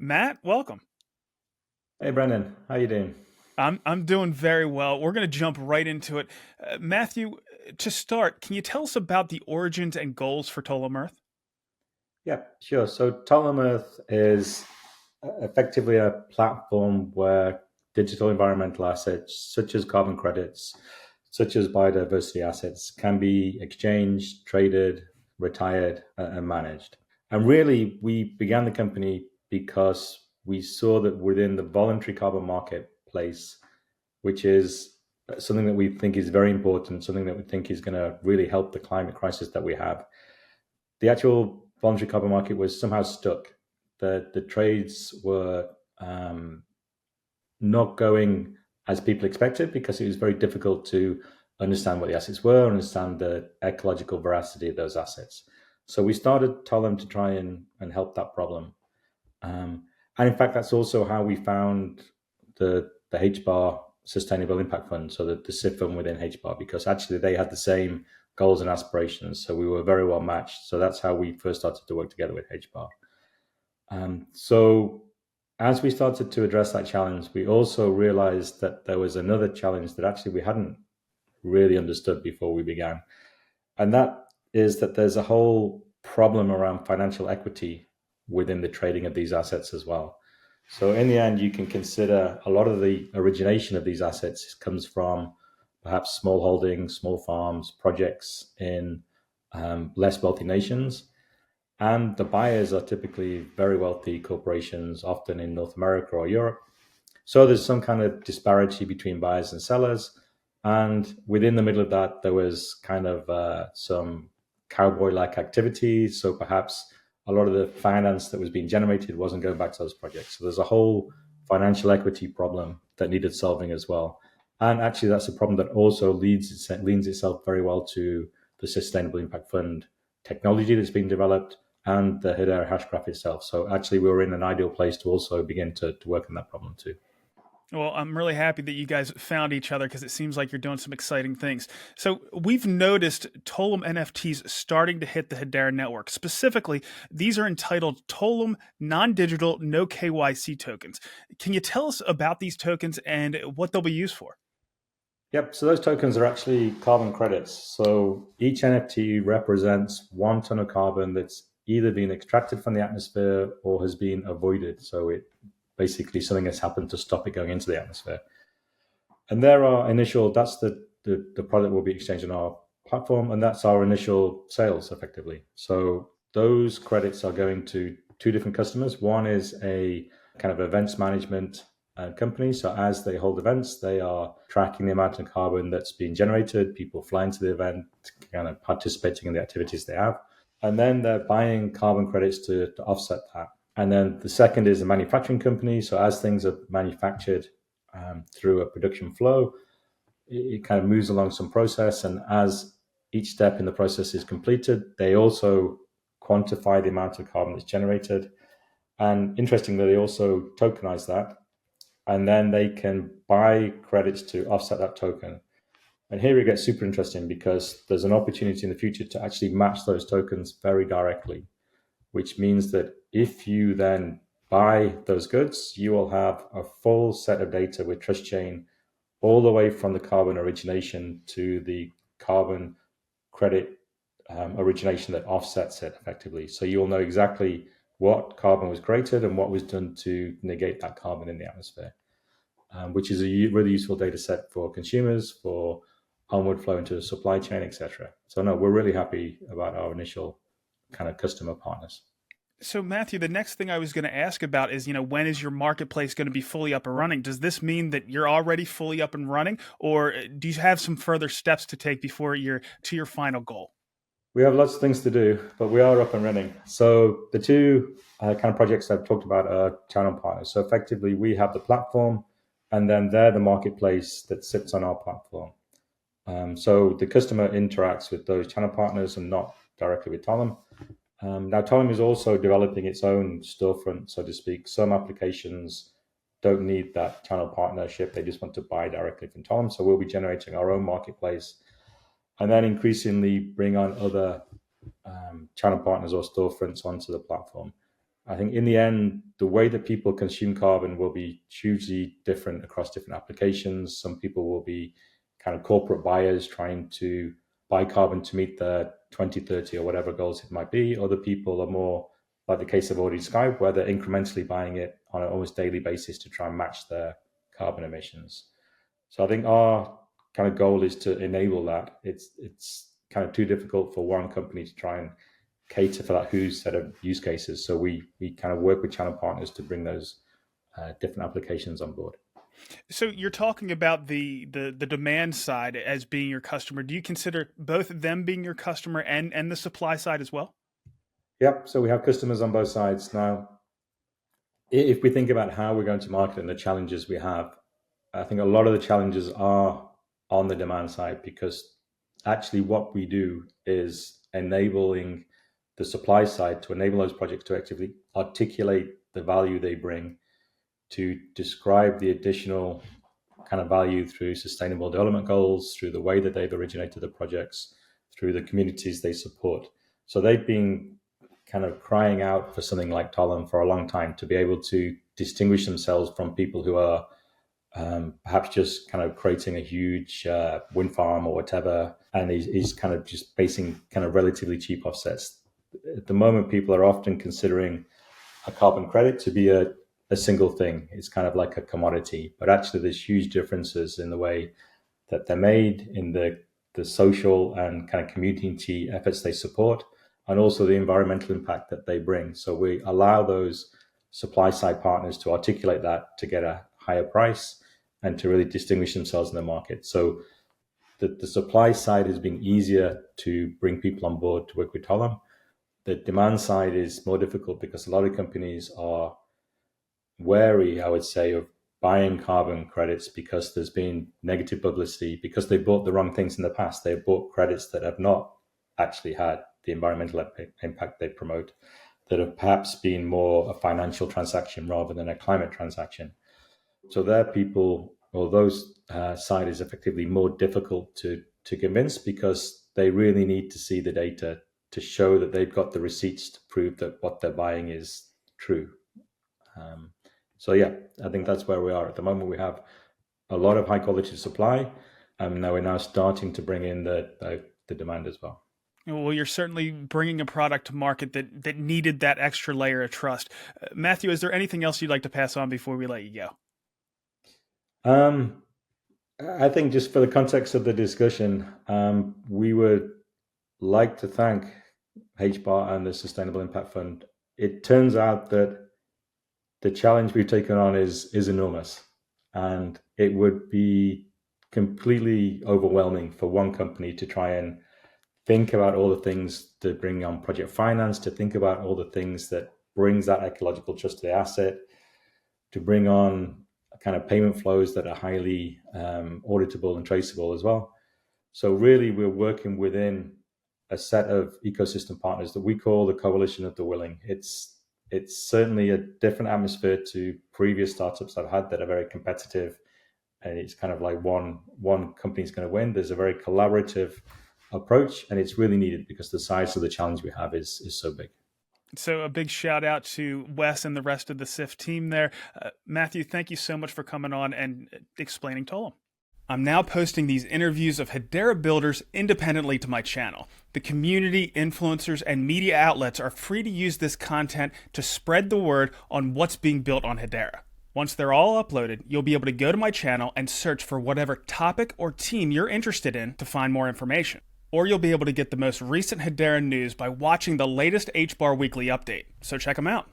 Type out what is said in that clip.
Matt, welcome. Hey Brendan, how you doing? I'm doing very well. We're going to jump right into it. Matthew, to start, can you tell us about the origins and goals for Tolam Earth? Yeah, sure. So Tolam Earth is effectively a platform where digital environmental assets, such as carbon credits, such as biodiversity assets, can be exchanged, traded, retired, and managed. And really, we began the company because we saw that within the voluntary carbon marketplace, which is something that we think is very important, something that we think is going to really help the climate crisis that we have. The actual voluntary carbon market was somehow stuck. The trades were not going as people expected because it was very difficult to understand what the assets were, understand the ecological veracity of those assets. So we started Tolm to try and help that problem. And in fact, that's also how we found the HBAR Sustainable Impact Fund, so the SIF fund within HBAR, because actually they had the same goals and aspirations. So we were very well matched. So that's how we first started to work together with HBAR. So as we started to address that challenge, we also realized that there was another challenge that actually we hadn't really understood before we began. And that is that there's a whole problem around financial equity within the trading of these assets as well. So in the end, you can consider a lot of the origination of these assets comes from perhaps small holdings, small farms, projects in less wealthy nations. And the buyers are typically very wealthy corporations, often in North America or Europe. So there's some kind of disparity between buyers and sellers. And within the middle of that, there was kind of some cowboy like activities. So perhaps a lot of the finance that was being generated wasn't going back to those projects. So there's a whole financial equity problem that needed solving as well. And actually, that's a problem that also leans itself very well to the Sustainable Impact Fund technology that's been developed and the Hedera hashgraph itself. So actually, we were in an ideal place to also begin to work on that problem too. Well, I'm really happy that you guys found each other because it seems like you're doing some exciting things. So, we've noticed Tolam NFTs starting to hit the Hedera network. Specifically, these are entitled Tolam Non Digital No KYC tokens. Can you tell us about these tokens and what they'll be used for? Yep. So those tokens are actually carbon credits. So each NFT represents 1 ton of carbon that's either been extracted from the atmosphere or has been avoided. So it basically something has happened to stop it going into the atmosphere. And there are initial, that's the product will be exchanged on our platform, and that's our initial sales effectively. So those credits are going to two different customers. One is a kind of events management company. So as they hold events, they are tracking the amount of carbon that's being generated, people flying to the event, kind of participating in the activities they have. And then they're buying carbon credits to offset that. And then the second is a manufacturing company. So as things are manufactured through a production flow, it kind of moves along some process. And as each step in the process is completed, they also quantify the amount of carbon that's generated. And interestingly, they also tokenize that. And then they can buy credits to offset that token. And here it gets super interesting because there's an opportunity in the future to actually match those tokens very directly, which means that if you then buy those goods, you will have a full set of data with Trust Chain all the way from the carbon origination to the carbon credit origination that offsets it effectively. So you'll know exactly what carbon was created and what was done to negate that carbon in the atmosphere, which is a really useful data set for consumers, for onward flow into the supply chain, etc. So no, we're really happy about our initial kind of customer partners. So, Matthew, the next thing I was going to ask about is, when is your marketplace going to be fully up and running? Does this mean that you're already fully up and running, or do you have some further steps to take before you're to your final goal? We have lots of things to do, but we are up and running. So the two kind of projects I've talked about are channel partners. So effectively, we have the platform, and then they're the marketplace that sits on our platform. So the customer interacts with those channel partners and not directly with Tolm. Now, Tolm is also developing its own storefront, so to speak. Some applications don't need that channel partnership. They just want to buy directly from Tolm. So we'll be generating our own marketplace and then increasingly bring on other channel partners or storefronts onto the platform. I think in the end, the way that people consume carbon will be hugely different across different applications. Some people will be kind of corporate buyers trying to buy carbon to meet their 2030 or whatever goals it might be. Other people are more like the case I've already described, where they're incrementally buying it on an almost daily basis to try and match their carbon emissions. So I think our kind of goal is to enable that. It's kind of too difficult for one company to try and cater for that whose set of use cases. So we kind of work with channel partners to bring those different applications on board. So you're talking about the demand side as being your customer. Do you consider both of them being your customer and the supply side as well? Yep. So we have customers on both sides. Now, if we think about how we're going to market and the challenges we have, I think a lot of the challenges are on the demand side, because actually what we do is enabling the supply side to enable those projects to actively articulate the value they bring, to describe the additional kind of value through sustainable development goals, through the way that they've originated the projects, through the communities they support. So they've been kind of crying out for something like Tolm for a long time, to be able to distinguish themselves from people who are perhaps just kind of creating a huge wind farm or whatever, and is kind of just basing kind of relatively cheap offsets. At the moment, people are often considering a carbon credit to be a single thing. It's kind of like a commodity, but actually there's huge differences in the way that they're made, in the social and kind of community efforts they support, and also the environmental impact that they bring. So we allow those supply side partners to articulate that to get a higher price and to really distinguish themselves in the market. So the supply side has been easier to bring people on board to work with Tolm. The demand side is more difficult because a lot of companies are wary, I would say, of buying carbon credits because there's been negative publicity, because they bought the wrong things in the past. They've bought credits that have not actually had the environmental impact they promote, that have perhaps been more a financial transaction rather than a climate transaction. So their people, or those side is effectively more difficult to convince, because they really need to see the data to show that they've got the receipts to prove that what they're buying is true. So yeah, I think that's where we are at the moment. We have a lot of high quality supply, and now we're now starting to bring in the demand as well. Well, you're certainly bringing a product to market that needed that extra layer of trust. Matthew, is there anything else you'd like to pass on before we let you go? I think just for the context of the discussion, we would like to thank HBAR and the Sustainable Impact Fund. It turns out that the challenge we've taken on is enormous, and it would be completely overwhelming for one company to try and think about all the things to bring on project finance, to think about all the things that brings that ecological trust to the asset, to bring on kind of payment flows that are highly auditable and traceable as well. So really, we're working within a set of ecosystem partners that we call the Coalition of the Willing. It's certainly a different atmosphere to previous startups I've had that are very competitive, and it's kind of like one company's going to win. There's a very collaborative approach, and it's really needed because the size of the challenge we have is so big. So a big shout out to Wes and the rest of the SIF team there. Matthew, thank you so much for coming on and explaining Tolm. I'm now posting these interviews of Hedera builders independently to my channel. The community, influencers, and media outlets are free to use this content to spread the word on what's being built on Hedera. Once they're all uploaded, you'll be able to go to my channel and search for whatever topic or team you're interested in to find more information. Or you'll be able to get the most recent Hedera news by watching the latest HBAR Weekly update. So check them out.